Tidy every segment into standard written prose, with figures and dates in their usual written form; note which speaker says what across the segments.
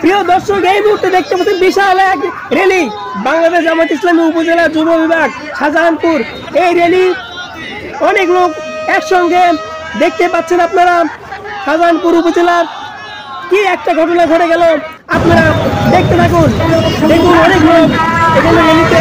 Speaker 1: প্রিয় দর্শক, এই মুহূর্তে দেখতে পাচ্ছেন বিশাল এক র্যালি বাংলাদেশ জামায়াত ইসলামী উপজেলা যুব বিভাগ শাহজাহানপুর। এই র্যালি অনেক লোক একসঙ্গে দেখতে পাচ্ছেন আপনারা। শাহজাহানপুর উপজেলার কি একটা ঘটনা ঘটে গেল, আপনারা দেখতে থাকুন। দেখুন অনেক লোক এখানে র্যালিতে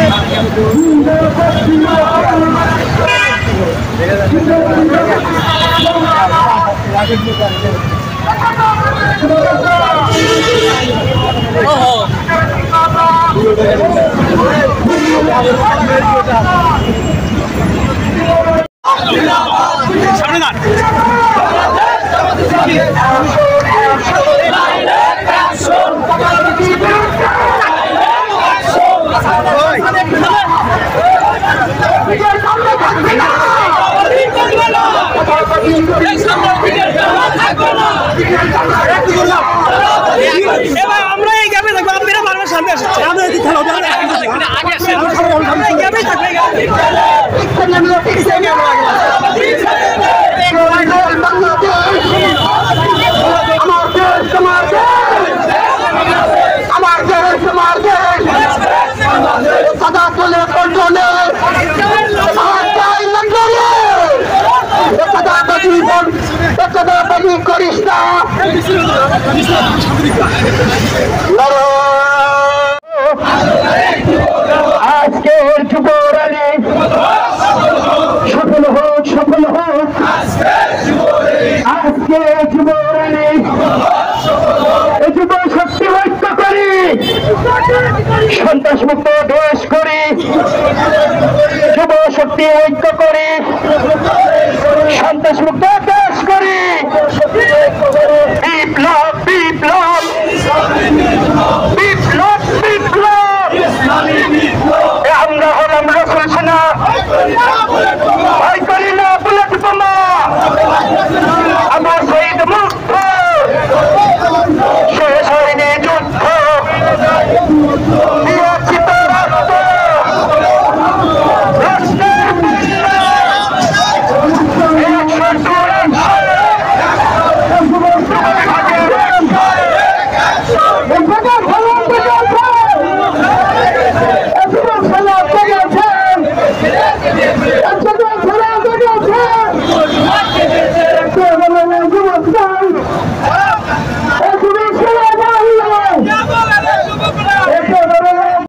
Speaker 1: আমরা এই গ্যাপে থাকবো, আপনারা বারবার সামনে আসছে। আমাদের কি খেলা হবে? আগে আসছে, আমরা এই গ্যাপে থাকবো।
Speaker 2: করিস না আজকের যুব র্যালি সফল হোক, সফল হোক। আজকের যুব র্যালি যুব শক্তি ঐক্য করি, সন্ত্রাসমুক্ত দেশ করি। যুব শক্তি ঐক্য করি, সন্ত্রাসমুক্ত দেশ করি। বিপ্লব